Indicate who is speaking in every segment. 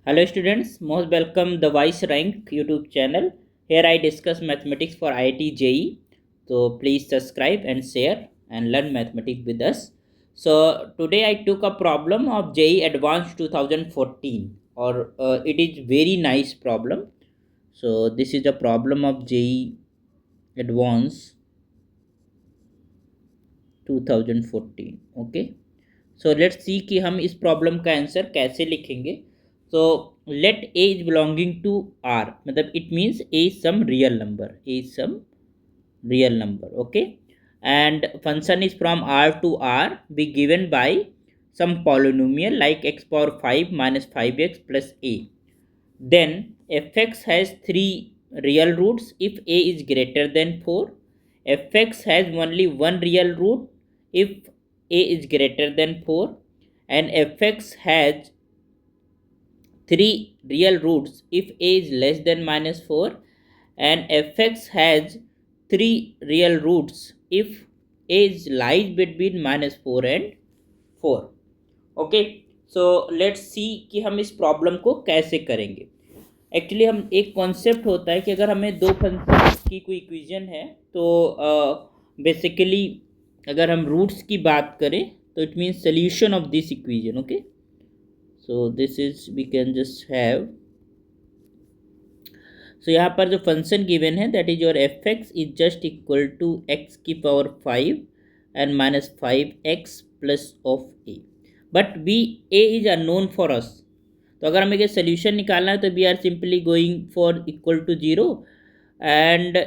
Speaker 1: Hello students, most welcome the Vice Rank YouTube channel. Here I discuss mathematics for IIT JEE. So please subscribe and share and learn mathematics with us. So today I took a problem of JEE Advanced 2014 or it is very nice problem. So this is a problem of JEE Advanced 2014. Okay. So let's see कि हम इस problem का answer कैसे लिखेंगे. So let A is belonging to R, मतलब it means A is some real number, A is some real number. Okay, and function is from R to R be given by some polynomial like x power 5 minus 5x plus a. Then fx has three real roots if a is greater than 4. Fx has only one real root if a is greater than 4, and fx has three real roots if a is less than minus 4, and fx has three real roots if a is lies between minus 4 and 4. Okay, so let's see कि हम इस problem को कैसे करेंगे. Actually हम एक concept होता है कि अगर हमें दो फंक्शन की कोई इक्वेशन है तो बेसिकली अगर हम रूट्स की बात करें तो it means solution of this equation. Okay, so this is we can just have. So यहाँ पर जो फंक्शन गिवन है that is your F X is just equal to X की power 5 and minus 5x plus of A. But be A is unknown for us. तो अगर हमें solution निकालना है तो we are simply going for equal to 0, and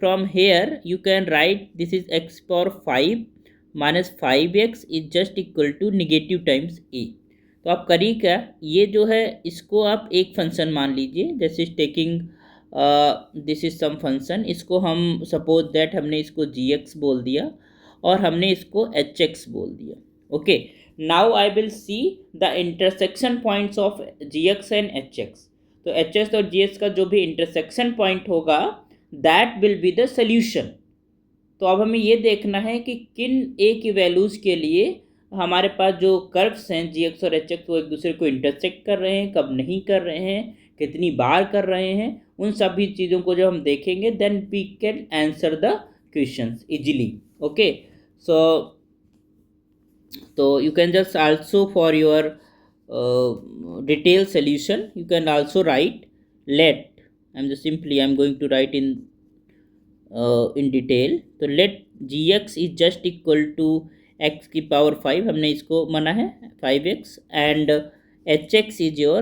Speaker 1: from here you can write this is x power 5 minus 5x is just equal to negative times A. तो आप करिए क्या, ये जो है इसको आप एक फंक्शन मान लीजिए, जैसे taking this is some function. इसको हम सपोज दैट हमने इसको जी एक्स बोल दिया और हमने इसको एच एक्स बोल दिया. Okay, now I will see the intersection points of g x and h x. तो एच एक्स और जी एक्स का जो भी इंटरसेक्शन पॉइंट होगा that will be the solution. तो अब हमें ये देखना है कि किन ए की वैल्यूज़ के लिए हमारे पास जो कर्व्स हैं जी एक्स और एच एक्स वो एक दूसरे को इंटरसेक्ट कर रहे हैं, कब नहीं कर रहे हैं, कितनी बार कर रहे हैं. उन सभी चीज़ों को जब हम देखेंगे then we can answer the questions easily. Okay, so you can just also for your detailed solution you can also write let. I'm going to write in detail. तो let gx is just equal to x की power 5, हमने इसको माना है 5x, and hx is your.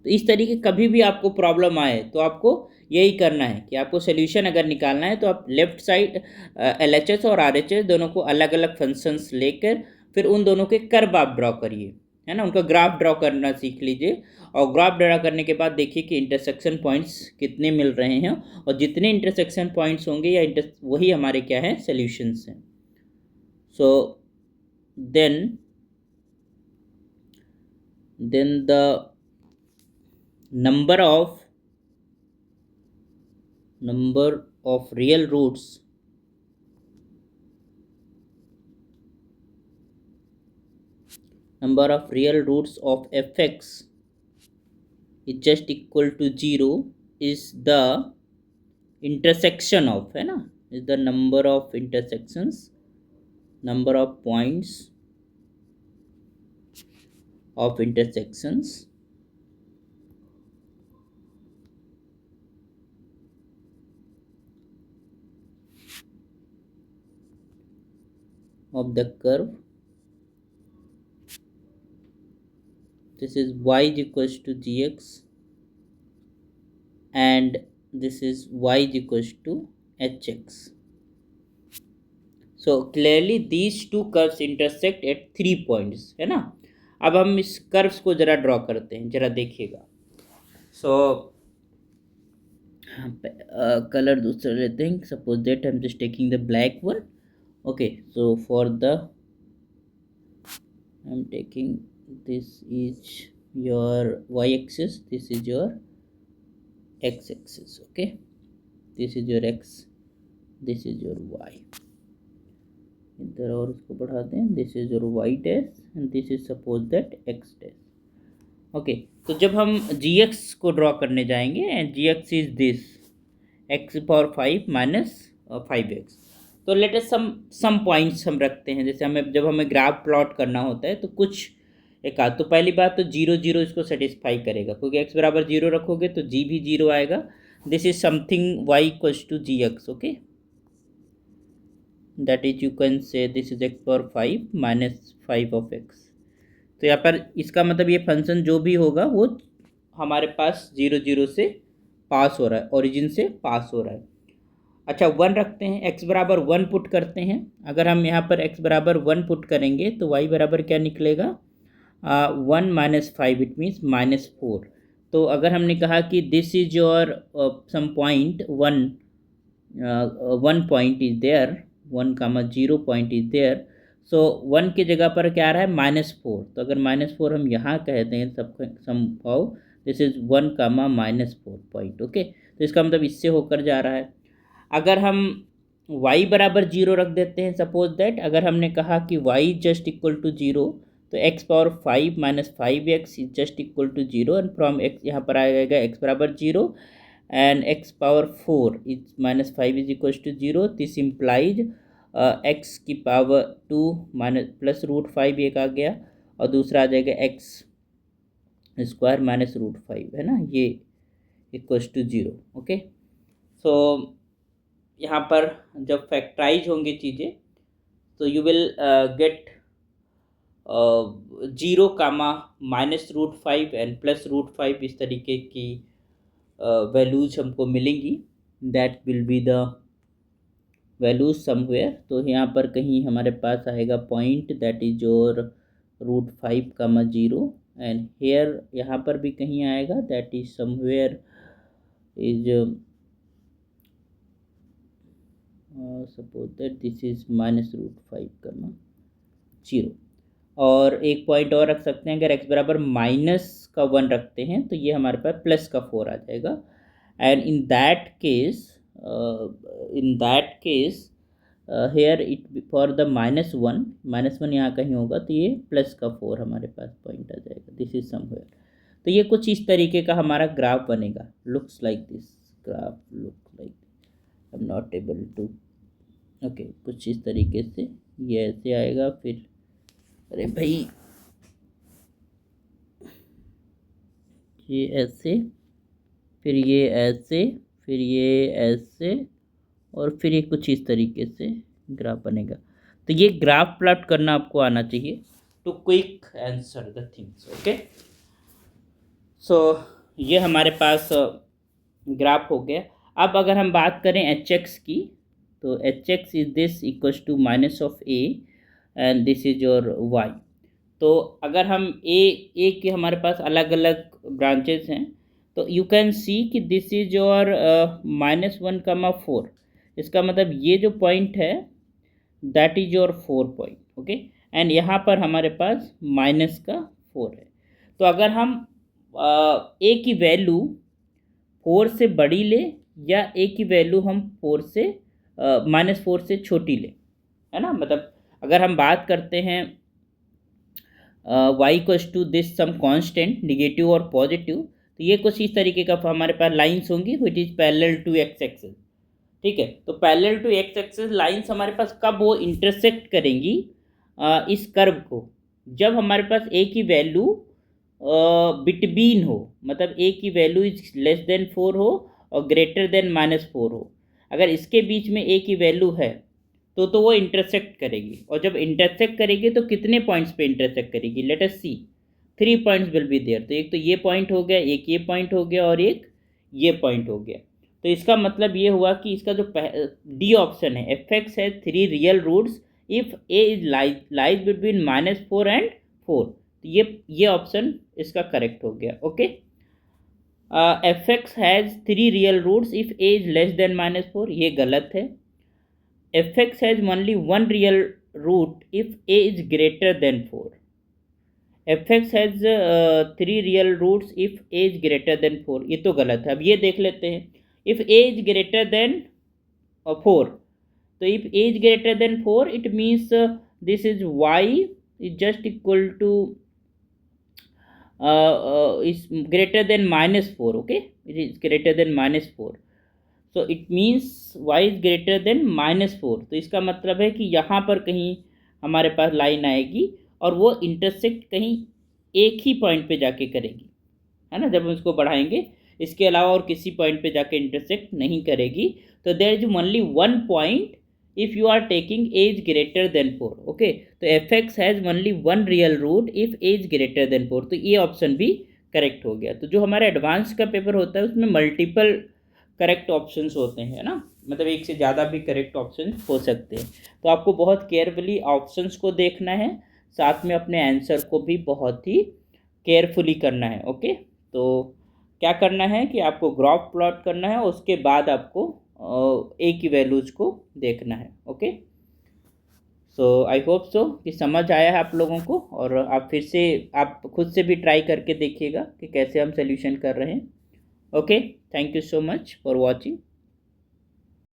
Speaker 1: तो इस तरीके कभी भी आपको प्रॉब्लम आए तो आपको यही करना है कि आपको सोल्यूशन अगर निकालना है तो आप left side L H S और आर एच एस दोनों को अलग अलग फंक्शंस लेकर फिर उन दोनों के कर्व आप ड्रॉ करिए, है ना, उनका ग्राफ ड्रॉ करना सीख लीजिए. और ग्राफ ड्रॉ करने के बाद देखिए कि इंटरसेक्शन पॉइंट्स कितने मिल रहे हैं, और जितने इंटरसेक्शन पॉइंट्स होंगे या वही हमारे क्या हैं, सोल्यूशंस हैं. So then the number of real roots of fx is just equal to 0 is the intersection of, है ना, is the number of intersections, number of points of intersections of the curve. This is y is equals to gx and this is y is equals to hx. So clearly these two curves intersect at 3 points, है ना. अब हम इस curves को जरा draw करते हैं, जरा देखिएगा. सो कलर दूसरा लेते हैं. Suppose that I am just taking the black one. Okay, so for the I am taking this is your y axis, this is your x axis. Okay, this is your x, this is your y. इधर और इसको बढ़ा दें, this is your y dash and this is suppose that x dash. Okay, तो जब हम g x को draw करने जाएंगे and g x is this x power 5 minus 5x, तो लेट अस सम पॉइंट्स हम रखते हैं। जैसे हमें जब हमें ग्राफ प्लॉट करना होता है तो कुछ एक आध, तो पहली बात तो 0 0 इसको सेटिस्फाई करेगा, क्योंकि x बराबर 0 रखोगे तो g भी 0 आएगा। This is something y equals to g x. Okay, that is you can say this is x power 5 minus 5 of x। तो यहाँ पर इसका मतलब ये फंक्शन जो भी होगा वो हमारे पास 0 0 से पास हो रहा है, ओरिजिन से पास हो रहा है। अच्छा, 1 रखते हैं, x बराबर 1 पुट करते हैं। अगर हम यहाँ पर x बराबर 1 पुट करेंगे तो y बराबर क्या निकलेगा, 1 माइनस 5, इट मीन्स -4। तो अगर हमने कहा कि this is your sum point 1 point is there, 1, 0 point is there, so 1 की जगह पर क्या आ रहा है, -4। तो अगर -4 हम यहाँ कहते हैं somehow this is 1, -4 point. Okay, तो इसका मतलब इससे होकर जा रहा है। अगर हम y बराबर 0 रख देते हैं, सपोज दैट अगर हमने कहा कि y जस्ट इक्वल टू 0, तो x power 5 minus 5x is just equal to 0, and from x यहाँ पर आएगा x बराबर 0 and x power 4 is minus 5 is equal to 0। This implies x की पावर 2 माइनस प्लस √5 एक आ गया, और दूसरा आ जाएगा x स्क्वायर माइनस √5, है ना, ये इक्वल टू 0। ओके, सो यहाँ पर जब फैक्टराइज होंगी चीज़ें तो you will get 0, -√5 and plus √5, इस तरीके की वैल्यूज हमको मिलेंगी। That will be the values somewhere. तो यहाँ पर कहीं हमारे पास आएगा point that is your √5, 0, and here यहाँ पर भी कहीं आएगा that is somewhere is suppose that this is -√5, 0। और एक पॉइंट और रख सकते हैं, अगर x बराबर -1 रखते हैं तो ये हमारे पास +4 आ जाएगा। And in that case here it for the -1 यहाँ कहीं होगा, तो ये +4 हमारे पास पॉइंट आ जाएगा, दिस इज समवेयर। तो ये कुछ इस तरीके का हमारा ग्राफ बनेगा, looks like this, graph look like, I am not able to, okay, कुछ इस तरीके से ये ऐसे आएगा। फिर अरे भाई ये ऐसे, फिर ये ऐसे, फिर ये ऐसे, और फिर ये कुछ इस तरीके से ग्राफ बनेगा। तो ये ग्राफ प्लॉट करना आपको आना चाहिए to quick answer the things. Okay, so ये हमारे पास ग्राफ हो गया। अब अगर हम बात करें hx की, तो hx is this equals to minus of a and this is your y। तो अगर हम ए के हमारे पास अलग अलग ब्रांचेस हैं, तो यू कैन सी कि दिस इज योर -1, 4। इसका मतलब ये जो पॉइंट है that is your 4 point. Okay, and यहाँ पर हमारे पास -4 है। तो अगर हम ए की वैल्यू 4 से बड़ी ले, या ए की वैल्यू हम -4 से छोटी ले, है ना, मतलब अगर हम बात करते हैं y equals to this some constant negative और पॉजिटिव, तो ये कुछ इस तरीके का हमारे पास लाइंस होंगी which is parallel to x axis. ठीक है, तो parallel to x axis lines हमारे पास कब वो इंटरसेक्ट करेंगी इस कर्व को, जब हमारे पास a की वैल्यू बिटवीन हो, मतलब a की वैल्यू इज लेस देन 4 हो और ग्रेटर देन -4 हो। अगर इसके बीच में a की वैल्यू है तो वो इंटरसेक्ट करेगी, और जब इंटरसेक्ट करेगी तो कितने पॉइंट्स पे इंटरसेक्ट करेगी, let us see, 3 points will be there. तो एक तो ये पॉइंट हो गया, एक ये पॉइंट हो गया, और एक ये पॉइंट हो गया। तो इसका मतलब ये हुआ कि इसका जो डी ऑप्शन है, fx है 3 real roots if a is lies between -4 and 4, तो ये ऑप्शन इसका करेक्ट हो गया। Okay, fx has 3 real roots if a is less than -4, ये गलत है। fx has only one real root if a is greater than 4. fx has 3 real roots if a is greater than 4, ये तो गलत है। अब ये देख लेते हैं, if a is greater than 4, तो if as greater than 4 it means this is y is just equal to is greater than -4. Okay, it is greater than -4. So it means y is greater than -4. तो इसका मतलब है कि यहाँ पर कहीं हमारे पास लाइन आएगी और वो इंटरसेक्ट कहीं एक ही पॉइंट पे जाके करेगी, है ना, जब हम इसको बढ़ाएंगे, इसके अलावा और किसी पॉइंट पे जाके इंटरसेक्ट नहीं करेगी। तो there is only one point if you are taking as greater than 4। Okay, तो F X has only one real root if as greater than 4। तो ये ऑप्शन भी करेक्ट हो गया। तो जो हमारा एडवांस का पेपर होता है उसमें मल्टीपल करेक्ट ऑप्शंस होते हैं ना, मतलब एक से ज़्यादा भी करेक्ट ऑप्शन हो सकते हैं। तो आपको बहुत केयरफुली ऑप्शंस को देखना है, साथ में अपने आंसर को भी बहुत ही केयरफुली करना है। ओके, तो क्या करना है कि आपको ग्राफ प्लॉट करना है, उसके बाद आपको ए की वैल्यूज़ को देखना है। Okay, so I hope so कि समझ आया है आप लोगों को, और आप फिर से आप खुद से भी ट्राई करके देखिएगा कि कैसे हम सोल्यूशन कर रहे हैं। Okay, thank you so much for watching.